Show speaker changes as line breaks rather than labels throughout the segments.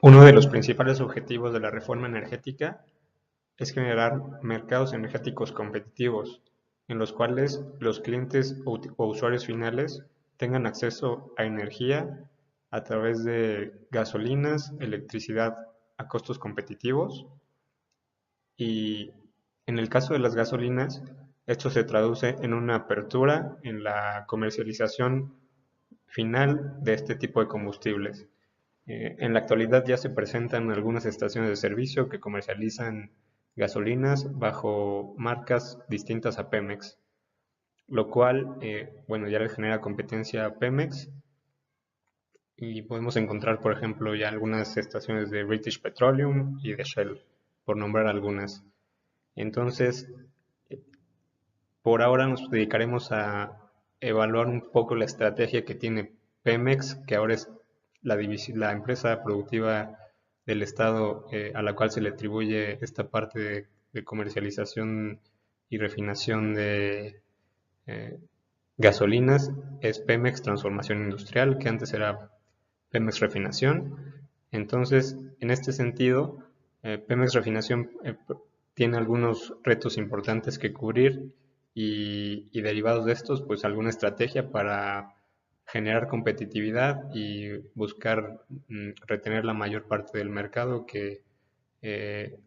Uno de los principales objetivos de la reforma energética es generar mercados energéticos competitivos, en los cuales los clientes o usuarios finales tengan acceso a energía a través de gasolinas, electricidad a costos competitivos y en el caso de las gasolinas, esto se traduce en una apertura en la comercialización final de este tipo de combustibles. En la actualidad ya se presentan algunas estaciones de servicio que comercializan gasolinas bajo marcas distintas a Pemex, lo cual, bueno, ya le genera competencia a Pemex y podemos encontrar, por ejemplo, ya algunas estaciones de British Petroleum y de Shell, por nombrar algunas. Entonces, por ahora nos dedicaremos a evaluar un poco la estrategia que tiene Pemex, que ahora es la empresa productiva del Estado a la cual se le atribuye esta parte de comercialización y refinación de eh, gasolinas, es Pemex Transformación Industrial, que antes era Pemex Refinación. Entonces, en este sentido, Pemex Refinación tiene algunos retos importantes que cubrir y derivados de estos, pues alguna estrategia para generar competitividad y buscar retener la mayor parte del mercado que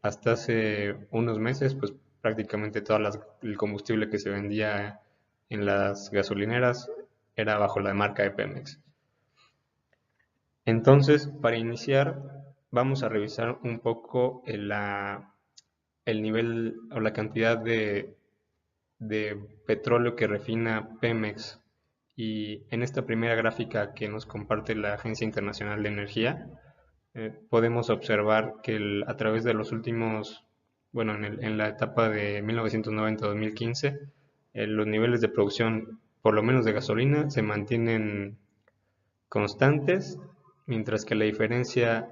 hasta hace unos meses, pues prácticamente todo el combustible que se vendía en las gasolineras era bajo la marca de Pemex. Entonces, para iniciar, vamos a revisar un poco el nivel o la cantidad de petróleo que refina Pemex. Y en esta primera gráfica que nos comparte la Agencia Internacional de Energía, podemos observar que a través de los últimos, bueno, en la etapa de 1990-2015, los niveles de producción, por lo menos de gasolina, se mantienen constantes, mientras que la diferencia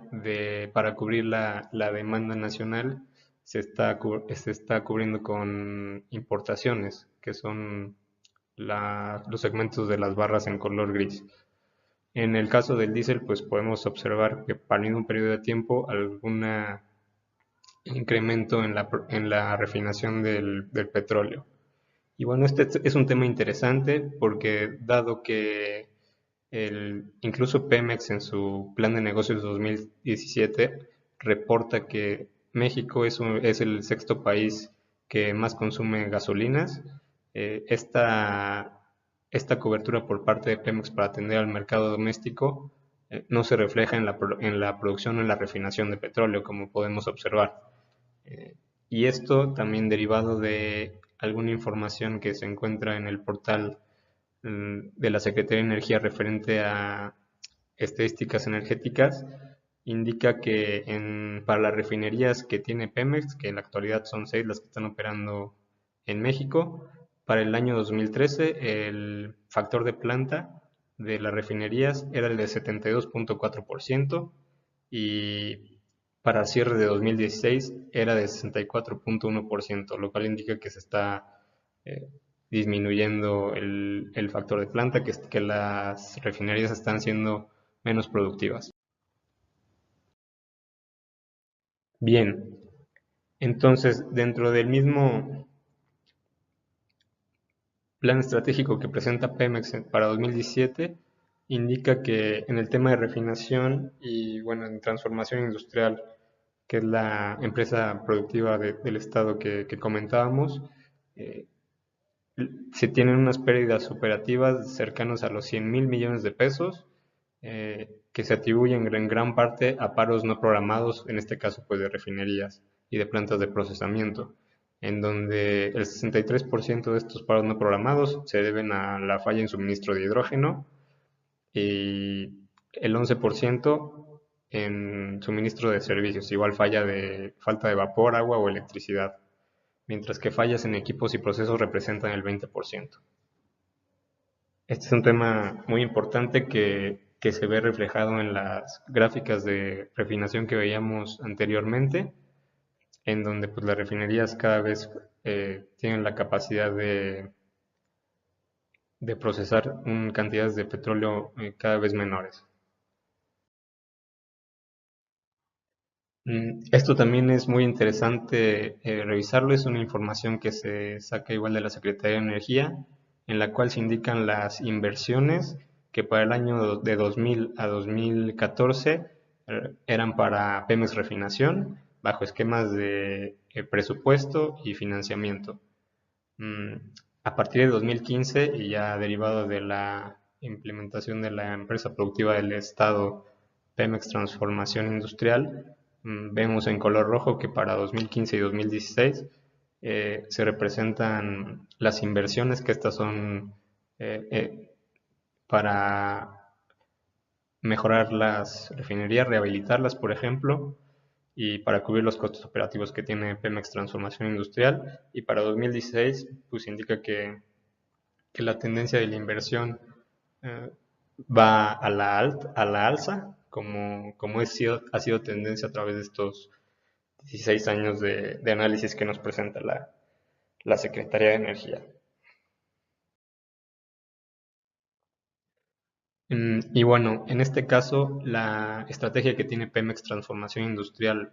para cubrir la demanda nacional se está cubriendo con importaciones, que son los segmentos de las barras en color gris. En el caso del diésel, pues podemos observar que para un periodo de tiempo algún incremento en la refinación del petróleo. Y bueno, este es un tema interesante porque dado que incluso Pemex en su plan de negocios 2017 reporta que México es el sexto país que más consume gasolinas. Esta cobertura por parte de Pemex para atender al mercado doméstico no se refleja en la producción o en la refinación de petróleo, como podemos observar. Eh, y esto también derivado de alguna información que se encuentra en el portal de la Secretaría de Energía referente a estadísticas energéticas, indica que para las refinerías que tiene Pemex, que en la actualidad son 6 las que están operando en México, para el año 2013 el factor de planta de las refinerías era el de 72.4% y para el cierre de 2016 era de 64.1%, lo cual indica que se está eh, disminuyendo el factor de planta, que las refinerías están siendo menos productivas. Bien, entonces dentro del mismo plan estratégico que presenta Pemex para 2017, indica que en el tema de refinación y bueno, en transformación industrial, que es la empresa productiva del Estado que comentábamos, eh, se tienen unas pérdidas operativas cercanas a los 100 mil millones de pesos, que se atribuyen en gran parte a paros no programados, en este caso pues de refinerías y de plantas de procesamiento, en donde el 63% de estos paros no programados se deben a la falla en suministro de hidrógeno y el 11% en suministro de servicios, igual falta de vapor, agua o electricidad, mientras que fallas en equipos y procesos representan el 20%. Este es un tema muy importante que se ve reflejado en las gráficas de refinación que veíamos anteriormente, en donde pues, las refinerías cada vez tienen la capacidad de procesar cantidades de petróleo cada vez menores. Esto también es muy interesante revisarlo. Es una información que se saca igual de la Secretaría de Energía, en la cual se indican las inversiones que para el año de 2000 a 2014 eran para Pemex Refinación, bajo esquemas de presupuesto y financiamiento. Mm, a partir de 2015 y ya derivado de la implementación de la empresa productiva del Estado, Pemex Transformación Industrial, vemos en color rojo que para 2015 y 2016 se representan las inversiones que estas son para mejorar las refinerías, rehabilitarlas, por ejemplo, y para cubrir los costos operativos que tiene Pemex Transformación Industrial. Y para 2016, pues indica que la tendencia de la inversión eh, va a la alza, como ha sido tendencia a través de estos 16 años de análisis que nos presenta la Secretaría de Energía. Y bueno, en este caso, la estrategia que tiene Pemex Transformación Industrial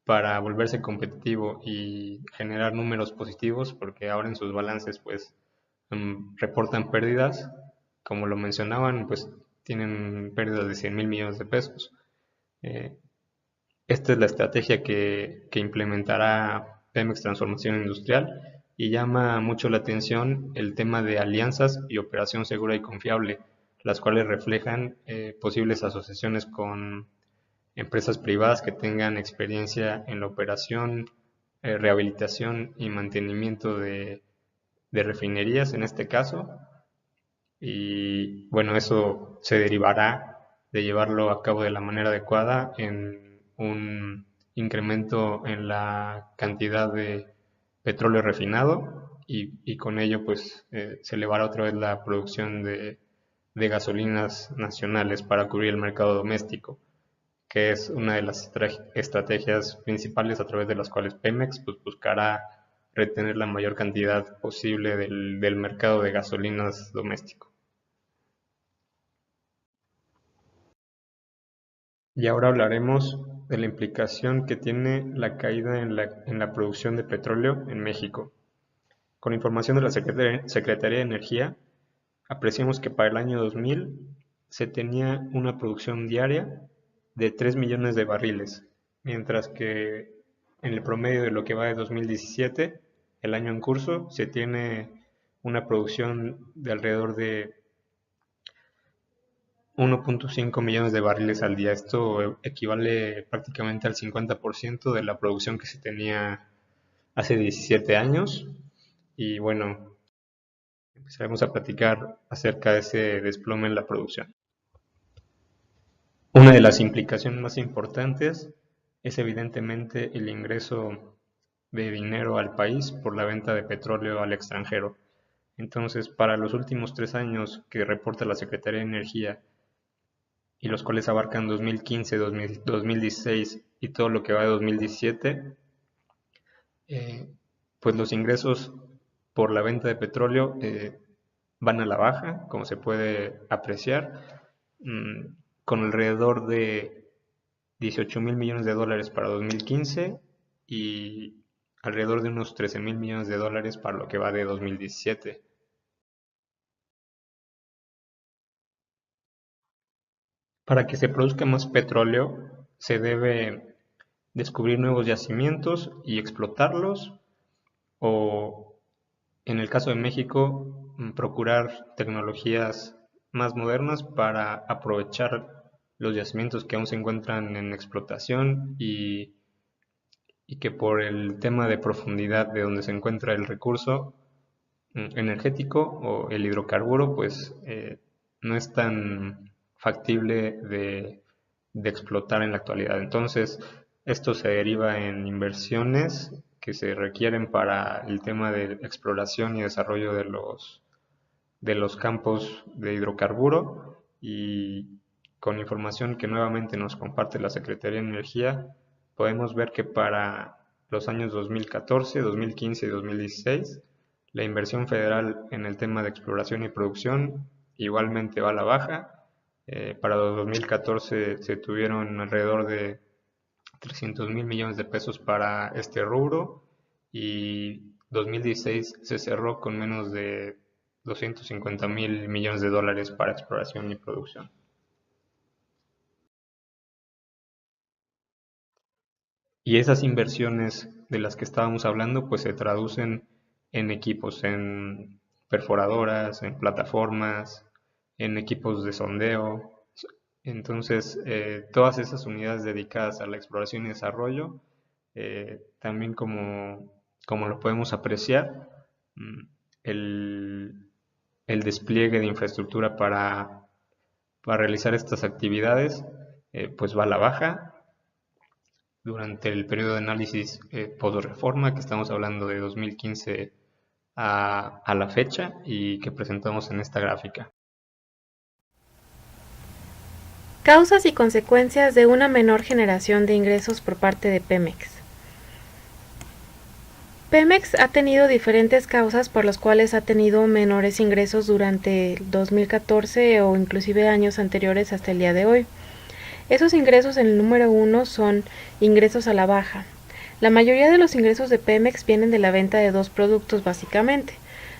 para volverse competitivo y generar números positivos, porque ahora en sus balances pues reportan pérdidas, como lo mencionaban, pues tienen pérdidas de 100 mil millones de pesos. Eh, Esta es la estrategia que implementará Pemex Transformación Industrial y llama mucho la atención el tema de alianzas y operación segura y confiable, las cuales reflejan posibles asociaciones con empresas privadas que tengan experiencia en la operación, rehabilitación y mantenimiento de refinerías en este caso. Y bueno, eso se derivará de llevarlo a cabo de la manera adecuada en un incremento en la cantidad de petróleo refinado y con ello pues se elevará otra vez la producción de gasolinas nacionales para cubrir el mercado doméstico, que es una de las estrategias principales a través de las cuales Pemex pues, buscará retener la mayor cantidad posible del mercado de gasolinas doméstico. Y ahora hablaremos de la implicación que tiene la caída en la producción de petróleo en México. Con información de la Secretaría de Energía, apreciamos que para el año 2000 se tenía una producción diaria de 3 millones de barriles, mientras que en el promedio de lo que va de 2017, el año en curso, se tiene una producción de alrededor de 1.5 millones de barriles al día. Esto equivale prácticamente al 50% de la producción que se tenía hace 17 años. Y bueno, empezaremos a platicar acerca de ese desplome en la producción. Una de las implicaciones más importantes es evidentemente el ingreso de dinero al país por la venta de petróleo al extranjero. Entonces, para los últimos 3 años que reporta la Secretaría de Energía y los cuales abarcan 2015, 2016 y todo lo que va de 2017, eh, pues los ingresos por la venta de petróleo van a la baja, como se puede apreciar, con alrededor de 18 mil millones de dólares para 2015 y alrededor de unos 13 mil millones de dólares para lo que va de 2017. Para que se produzca más petróleo, se debe descubrir nuevos yacimientos y explotarlos, o en el caso de México, procurar tecnologías más modernas para aprovechar los yacimientos que aún se encuentran en explotación y que por el tema de profundidad de donde se encuentra el recurso energético o el hidrocarburo, pues no es tan factible de explotar en la actualidad. Entonces, esto se deriva en inversiones que se requieren para el tema de exploración y desarrollo de los campos de hidrocarburo, y con información que nuevamente nos comparte la Secretaría de Energía, podemos ver que para los años 2014, 2015 y 2016, la inversión federal en el tema de exploración y producción igualmente va a la baja. Para 2014 se tuvieron alrededor de 300 mil millones de pesos para este rubro y 2016 se cerró con menos de 250 mil millones de dólares para exploración y producción. Y esas inversiones de las que estábamos hablando, pues se traducen en equipos, en perforadoras, en plataformas, en equipos de sondeo. Entonces, todas esas unidades dedicadas a la exploración y desarrollo, también como lo podemos apreciar, mm, el, el despliegue de infraestructura para realizar estas actividades, pues va a la baja durante el periodo de análisis post-reforma, que estamos hablando de 2015 a la fecha y que presentamos en esta gráfica.
Causas y consecuencias de una menor generación de ingresos por parte de Pemex. Pemex ha tenido diferentes causas por las cuales ha tenido menores ingresos durante el 2014 o inclusive años anteriores hasta el día de hoy. Esos ingresos en el número 1 son ingresos a la baja. La mayoría de los ingresos de Pemex vienen de la venta de dos productos básicamente,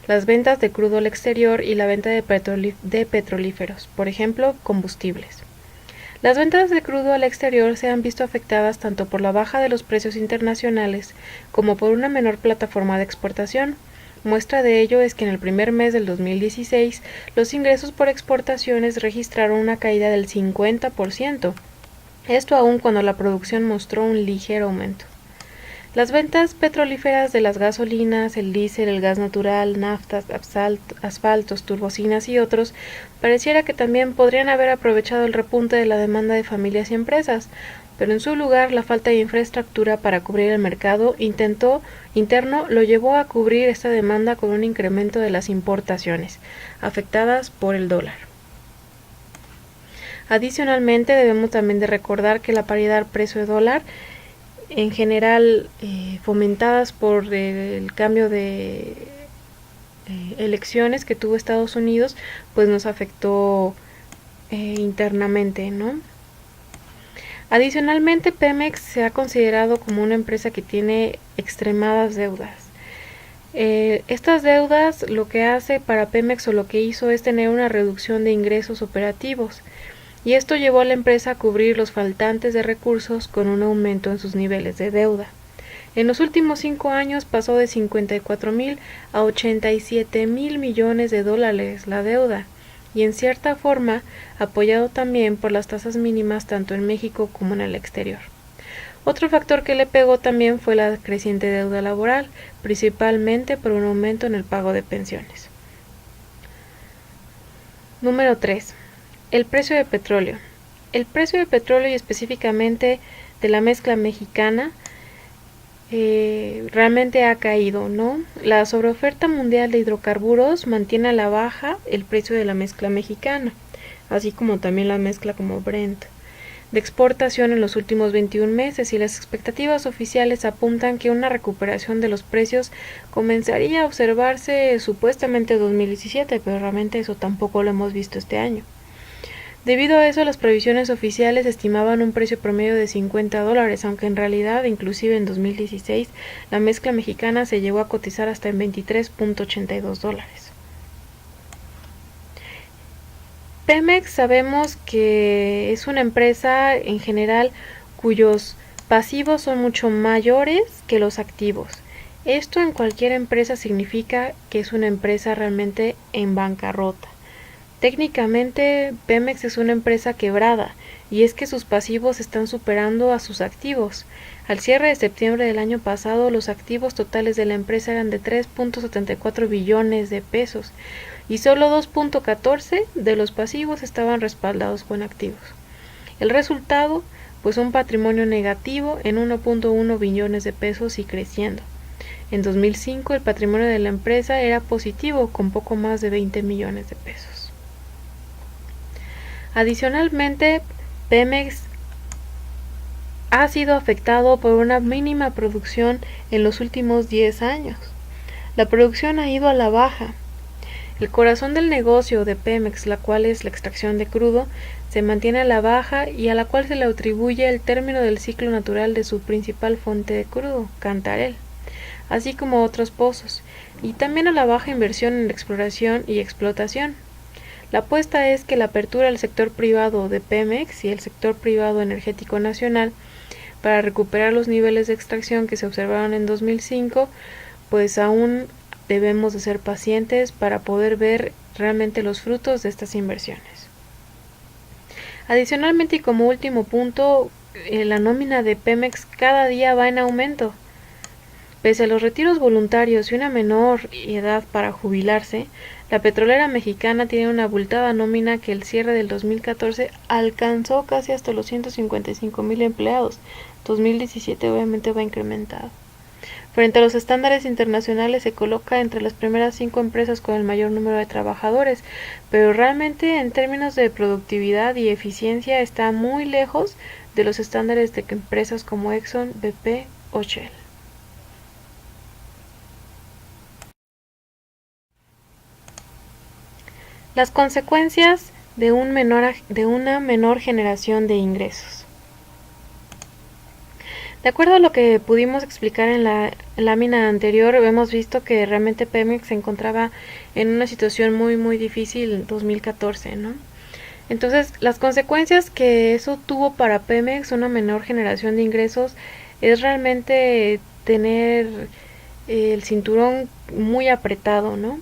las ventas de crudo al exterior y la venta de petrolíferos, por ejemplo, combustibles. Las ventas de crudo al exterior se han visto afectadas tanto por la baja de los precios internacionales como por una menor plataforma de exportación. Muestra de ello es que en el primer mes del 2016 los ingresos por exportaciones registraron una caída del 50%, esto aún cuando la producción mostró un ligero aumento. Las ventas petrolíferas de las gasolinas, el diésel, el gas natural, naftas, asfaltos, turbocinas y otros, pareciera que también podrían haber aprovechado el repunte de la demanda de familias y empresas, pero en su lugar la falta de infraestructura para cubrir el mercado interno lo llevó a cubrir esta demanda con un incremento de las importaciones, afectadas por el dólar. Adicionalmente, debemos también de recordar que la paridad precio-dólar en general fomentadas por el cambio de elecciones que tuvo Estados Unidos, pues nos afectó internamente, ¿no? Adicionalmente, Pemex se ha considerado como una empresa que tiene extremadas deudas. Estas deudas lo que hace para Pemex o lo que hizo es tener una reducción de ingresos operativos, y esto llevó a la empresa a cubrir los faltantes de recursos con un aumento en sus niveles de deuda. En los últimos 5 años pasó de 54,000 a 87,000 millones de dólares la deuda, y en cierta forma apoyado también por las tasas mínimas tanto en México como en el exterior. Otro factor que le pegó también fue la creciente deuda laboral, principalmente por un aumento en el pago de pensiones. Número 3. El precio de petróleo. El precio de petróleo y específicamente de la mezcla mexicana realmente ha caído, ¿no? La sobreoferta mundial de hidrocarburos mantiene a la baja el precio de la mezcla mexicana, así como también la mezcla como Brent de exportación en los últimos 21 meses, y las expectativas oficiales apuntan que una recuperación de los precios comenzaría a observarse supuestamente en 2017, pero realmente eso tampoco lo hemos visto este año. Debido a eso, las previsiones oficiales estimaban un precio promedio de $50, aunque en realidad, inclusive en 2016, la mezcla mexicana se llegó a cotizar hasta en $23.82. Pemex sabemos que es una empresa en general cuyos pasivos son mucho mayores que los activos. Esto en cualquier empresa significa que es una empresa realmente en bancarrota. Técnicamente, Pemex es una empresa quebrada, y es que sus pasivos están superando a sus activos. Al cierre de septiembre del año pasado, los activos totales de la empresa eran de 3.74 billones de pesos, y solo 2.14 de los pasivos estaban respaldados con activos. El resultado, pues un patrimonio negativo en 1.1 billones de pesos y creciendo. En 2005 el patrimonio de la empresa era positivo con poco más de 20 millones de pesos. Adicionalmente, Pemex ha sido afectado por una mínima producción en los últimos 10 años. La producción ha ido a la baja. El corazón del negocio de Pemex, la cual es la extracción de crudo, se mantiene a la baja y a la cual se le atribuye el término del ciclo natural de su principal fuente de crudo, Cantarell, así como otros pozos, y también a la baja inversión en exploración y explotación. La apuesta es que la apertura del sector privado de Pemex y el sector privado energético nacional para recuperar los niveles de extracción que se observaron en 2005, pues aún debemos de ser pacientes para poder ver realmente los frutos de estas inversiones. Adicionalmente y como último punto, la nómina de Pemex cada día va en aumento. Pese a los retiros voluntarios y una menor edad para jubilarse, la petrolera mexicana tiene una abultada nómina que el cierre del 2014 alcanzó casi hasta los 155,000 empleados. 2017 obviamente va incrementado. Frente a los estándares internacionales se coloca entre las primeras 5 empresas con el mayor número de trabajadores, pero realmente en términos de productividad y eficiencia está muy lejos de los estándares de empresas como Exxon, BP o Shell. Las consecuencias de una menor generación de ingresos. De acuerdo a lo que pudimos explicar en la lámina anterior, hemos visto que realmente Pemex se encontraba en una situación muy difícil en 2014, ¿no? Entonces, las consecuencias que eso tuvo para Pemex, una menor generación de ingresos, es realmente tener el cinturón muy apretado, ¿no?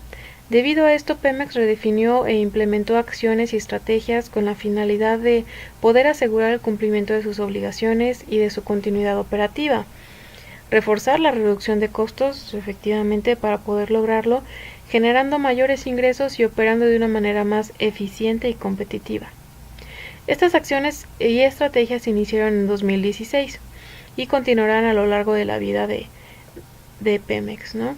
Debido a esto, Pemex redefinió e implementó acciones y estrategias con la finalidad de poder asegurar el cumplimiento de sus obligaciones y de su continuidad operativa. Reforzar la reducción de costos, efectivamente, para poder lograrlo, generando mayores ingresos y operando de una manera más eficiente y competitiva. Estas acciones y estrategias se iniciaron en 2016 y continuarán a lo largo de la vida de Pemex, ¿no?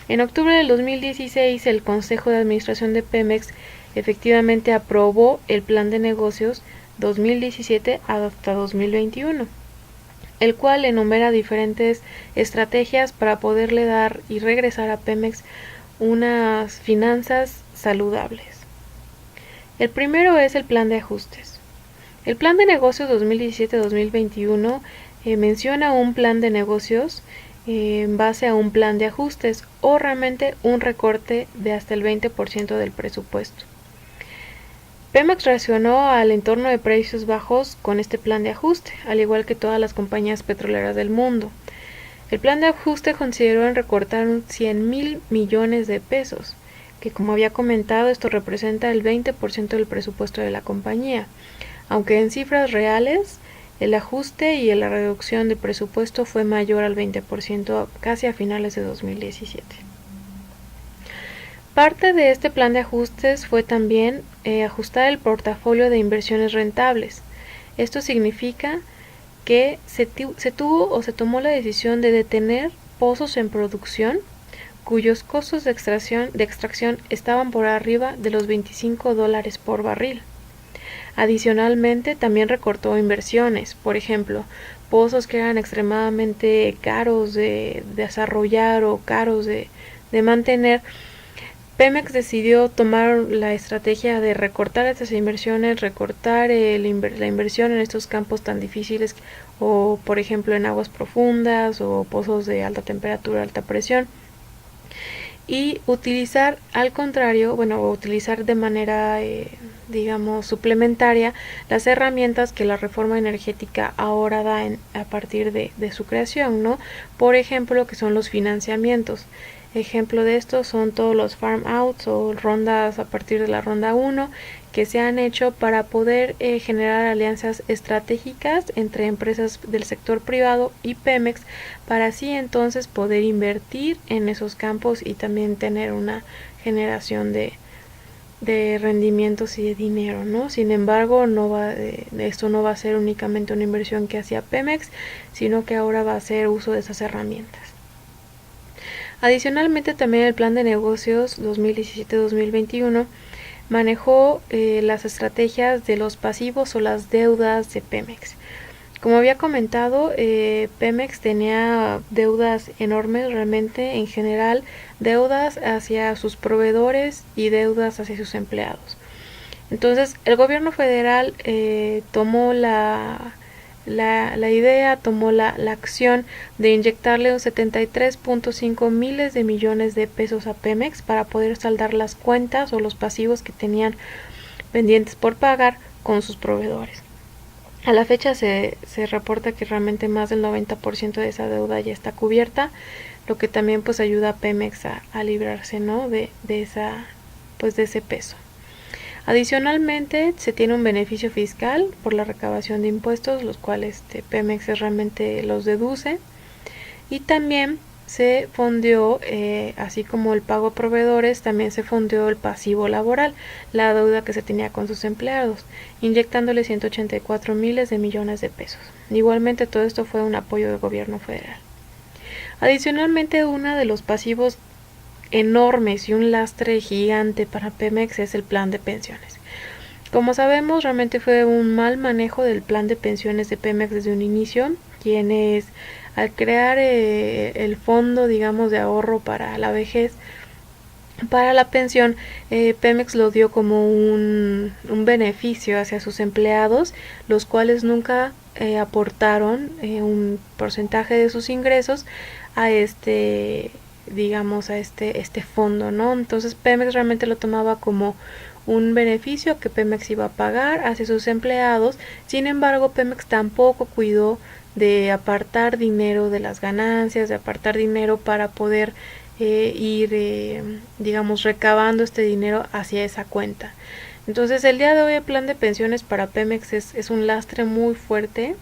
En octubre del 2016, el Consejo de Administración de Pemex efectivamente aprobó el Plan de Negocios 2017 hasta 2021, el cual enumera diferentes estrategias para poderle dar y regresar a Pemex unas finanzas saludables. El primero es el Plan de Ajustes. El Plan de Negocios 2017-2021 menciona un plan de negocios en base a un plan de ajustes o realmente un recorte de hasta el 20% del presupuesto. Pemex reaccionó al entorno de precios bajos con este plan de ajuste, al igual que todas las compañías petroleras del mundo. El plan de ajuste consideró en recortar 100,000 millones de pesos, que como había comentado esto representa el 20% del presupuesto de la compañía, aunque en cifras reales el ajuste y la reducción de presupuesto fue mayor al 20% casi a finales de 2017. Parte de este plan de ajustes fue también ajustar el portafolio de inversiones rentables. Esto significa que se tomó la decisión de detener pozos en producción cuyos costos de extracción estaban por arriba de los $25 por barril. Adicionalmente, también recortó inversiones, por ejemplo, pozos que eran extremadamente caros de desarrollar o caros de mantener. Pemex decidió tomar la estrategia de recortar estas inversiones, recortar la inversión en estos campos tan difíciles, o por ejemplo en aguas profundas o pozos de alta temperatura, alta presión, y utilizar utilizar de manera suplementaria las herramientas que la reforma energética ahora da a partir de su creación, ¿no? Por ejemplo, que son los financiamientos. Ejemplo de esto son todos los farm outs o rondas a partir de la ronda 1 que se han hecho para poder generar alianzas estratégicas entre empresas del sector privado y Pemex para así entonces poder invertir en esos campos y también tener una generación de rendimientos y de dinero, ¿no? Sin embargo, esto no va a ser únicamente una inversión que hacía Pemex, sino que ahora va a hacer uso de esas herramientas. Adicionalmente, también el plan de negocios 2017-2021 manejó las estrategias de los pasivos o las deudas de Pemex. Como había comentado, Pemex tenía deudas enormes realmente, en general, deudas hacia sus proveedores y deudas hacia sus empleados. Entonces, el gobierno federal tomó la idea, tomó la acción de inyectarle 73.5 miles de millones de pesos a Pemex para poder saldar las cuentas o los pasivos que tenían pendientes por pagar con sus proveedores. A la fecha se reporta que realmente más del 90% de esa deuda ya está cubierta, lo que también pues ayuda a Pemex a librarse, ¿no? de ese peso. Adicionalmente, se tiene un beneficio fiscal por la recabación de impuestos, los cuales Pemex realmente los deduce. Y también se fondeó, así como el pago a proveedores, también se fondeó el pasivo laboral, la deuda que se tenía con sus empleados, inyectándole 184 miles de millones de pesos. Igualmente, todo esto fue un apoyo del gobierno federal. Adicionalmente, uno de los pasivos enormes y un lastre gigante para Pemex es el plan de pensiones. Como sabemos, realmente fue un mal manejo del plan de pensiones de Pemex desde un inicio, quienes al crear el fondo, digamos, de ahorro para la vejez, para la pensión, Pemex lo dio como un beneficio hacia sus empleados, los cuales nunca aportaron un porcentaje de sus ingresos a digamos, a este fondo, ¿no? Entonces Pemex realmente lo tomaba como un beneficio que Pemex iba a pagar hacia sus empleados. Sin embargo, Pemex tampoco cuidó de apartar dinero de las ganancias, de apartar dinero para poder ir, digamos, recabando este dinero hacia esa cuenta. Entonces, el día de hoy el plan de pensiones para Pemex es un lastre muy fuerte,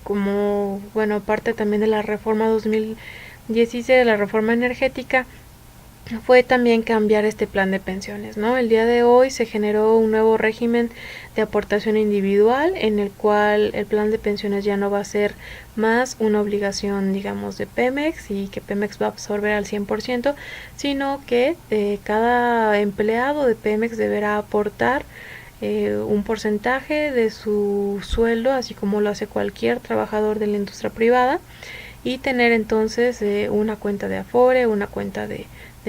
como, bueno, parte también de la reforma 2016, de la reforma energética, fue también cambiar este plan de pensiones, ¿no? El día de hoy se generó un nuevo régimen de aportación individual en el cual el plan de pensiones ya no va a ser más una obligación, digamos, de Pemex y que Pemex va a absorber al 100%, sino que cada empleado de Pemex deberá aportar un porcentaje de su sueldo, así como lo hace cualquier trabajador de la industria privada, y tener entonces una cuenta de Afore, una cuenta de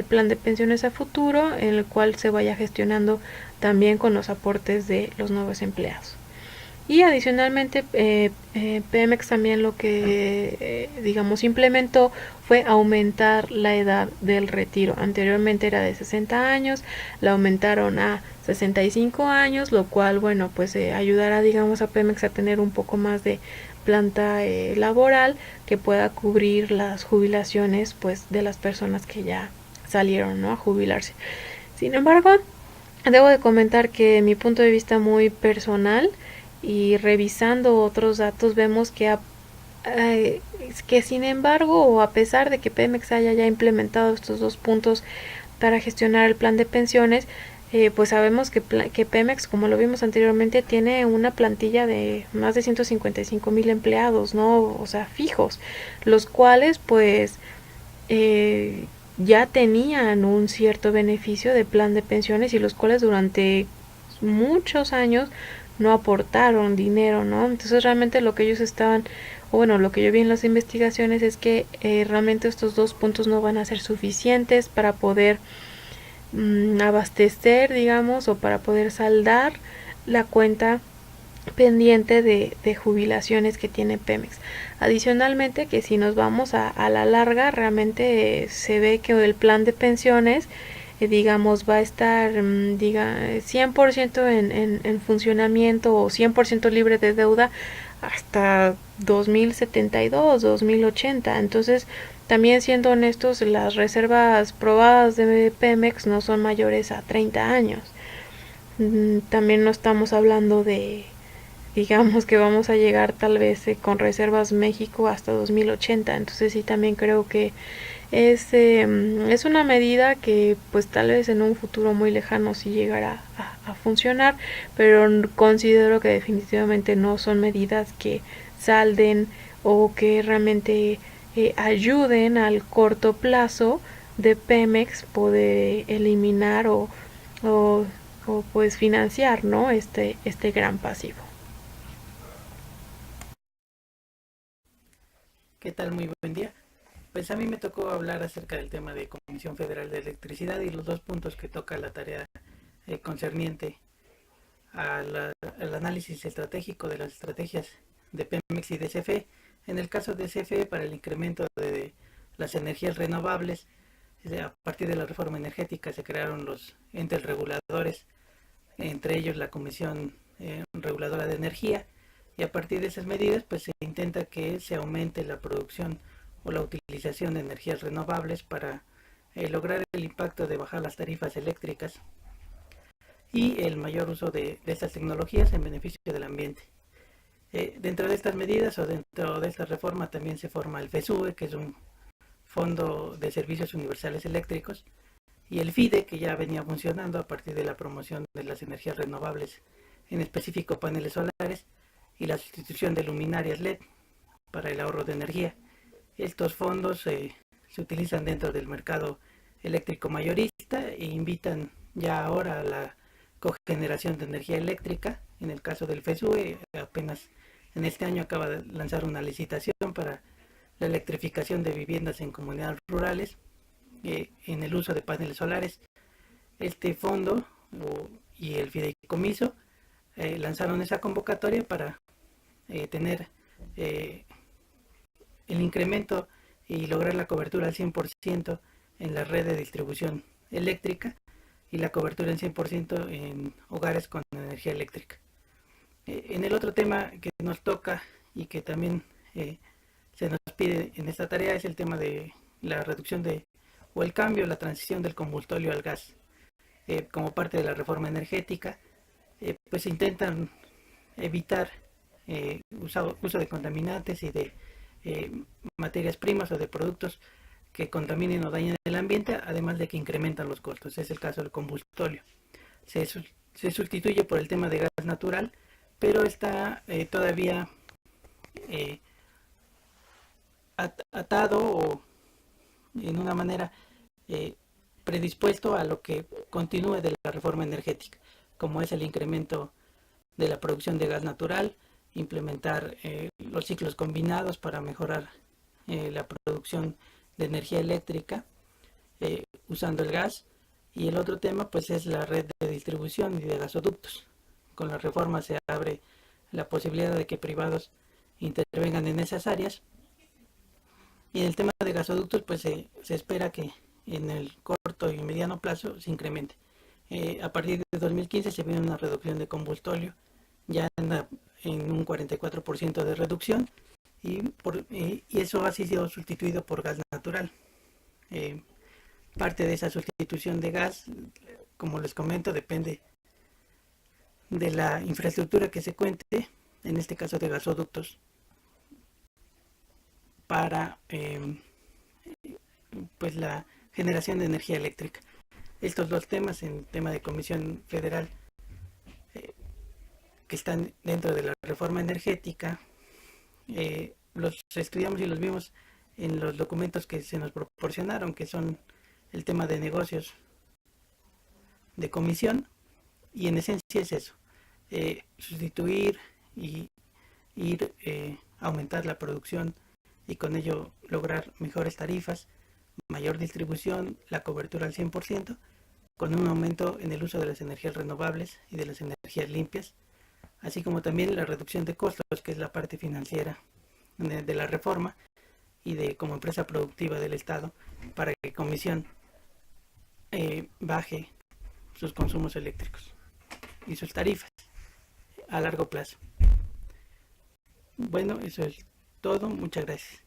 plan de pensiones a futuro, en el cual se vaya gestionando también con los aportes de los nuevos empleados. Y adicionalmente Pemex también lo que digamos implementó fue aumentar la edad del retiro. Anteriormente era de 60 años, la aumentaron a 65 años, lo cual, bueno, pues ayudará, digamos, a Pemex a tener un poco más de planta laboral que pueda cubrir las jubilaciones, pues, de las personas que ya salieron, ¿no?, a jubilarse. Sin embargo, debo de comentar que mi punto de vista muy personal y revisando otros datos vemos que sin embargo, o a pesar de que Pemex haya ya implementado estos dos puntos para gestionar el plan de pensiones, pues sabemos que Pemex, como lo vimos anteriormente, tiene una plantilla de más de 155,000 empleados, ¿no? O sea, fijos, los cuales pues ya tenían un cierto beneficio de plan de pensiones y los cuales durante muchos años no aportaron dinero, ¿no? Entonces realmente lo que ellos estaban, o bueno, lo que yo vi en las investigaciones es que realmente estos dos puntos no van a ser suficientes para poder abastecer, digamos, o para poder saldar la cuenta pendiente de jubilaciones que tiene Pemex. Adicionalmente, que si nos vamos a la larga, realmente se ve que el plan de pensiones digamos va a estar 100% en funcionamiento o 100% libre de deuda hasta 2072, 2080. Entonces, también siendo honestos, las reservas probadas de Pemex no son mayores a 30 años. También no estamos hablando de, digamos, que vamos a llegar tal vez con reservas México hasta 2080. Entonces sí, también creo que es una medida que pues tal vez en un futuro muy lejano sí llegará a funcionar, pero considero que definitivamente no son medidas que salden o que realmente ayuden al corto plazo de Pemex poder eliminar o pues financiar, ¿no?, este gran pasivo.
¿Qué tal? Muy buen día. Pues a mí me tocó hablar acerca del tema de Comisión Federal de Electricidad y los dos puntos que toca la tarea concerniente al análisis estratégico de las estrategias de Pemex y de CFE. En el caso de CFE, para el incremento de las energías renovables, a partir de la reforma energética se crearon los entes reguladores, entre ellos la Comisión Reguladora de Energía, y a partir de esas medidas pues se intenta que se aumente la producción o la utilización de energías renovables para lograr el impacto de bajar las tarifas eléctricas y el mayor uso de estas tecnologías en beneficio del ambiente. Dentro de estas medidas o dentro de esta reforma también se forma el FESUE, que es un Fondo de Servicios Universales Eléctricos, y el FIDE, que ya venía funcionando a partir de la promoción de las energías renovables, en específico paneles solares, y la sustitución de luminarias LED para el ahorro de energía. Estos fondos se utilizan dentro del mercado eléctrico mayorista e invitan ya ahora a la cogeneración de energía eléctrica. En el caso del FESUE, apenas en este año acaba de lanzar una licitación para la electrificación de viviendas en comunidades rurales en el uso de paneles solares. Este fondo y el fideicomiso lanzaron esa convocatoria para tener el incremento y lograr la cobertura al 100% en la red de distribución eléctrica y la cobertura al 100% en hogares con energía eléctrica. En el otro tema que nos toca y que también se nos pide en esta tarea es el tema de la reducción o el cambio, la transición del combustible al gas. Como parte de la reforma energética, pues intentan evitar uso de contaminantes y de materias primas o de productos que contaminen o dañen el ambiente, además de que incrementan los costos. Es el caso del combustóleo. Se sustituye por el tema de gas natural, pero está todavía atado o en una manera predispuesto a lo que continúe de la reforma energética, como es el incremento de la producción de gas natural, implementar los ciclos combinados para mejorar la producción de energía eléctrica usando el gas, y el otro tema pues es la red de distribución y de gasoductos. Con la reforma se abre la posibilidad de que privados intervengan en esas áreas, y en el tema de gasoductos pues se espera que en el corto y mediano plazo se incremente. A partir de 2015 se viene una reducción de combustóleo, ya anda en un 44% de reducción, y eso ha sido sustituido por gas natural. Parte de esa sustitución de gas, como les comento, depende de la infraestructura que se cuente, en este caso de gasoductos, para pues la generación de energía eléctrica. Estos dos temas, en tema de Comisión Federal, que están dentro de la reforma energética, los estudiamos y los vimos en los documentos que se nos proporcionaron, que son el tema de negocios de comisión, y en esencia es eso, sustituir y ir aumentar la producción y con ello lograr mejores tarifas, mayor distribución, la cobertura al 100%, con un aumento en el uso de las energías renovables y de las energías limpias, así como también la reducción de costos, que es la parte financiera de la reforma, y de como empresa productiva del Estado, para que Comisión baje sus consumos eléctricos y sus tarifas a largo plazo. Bueno, eso es todo. Muchas gracias.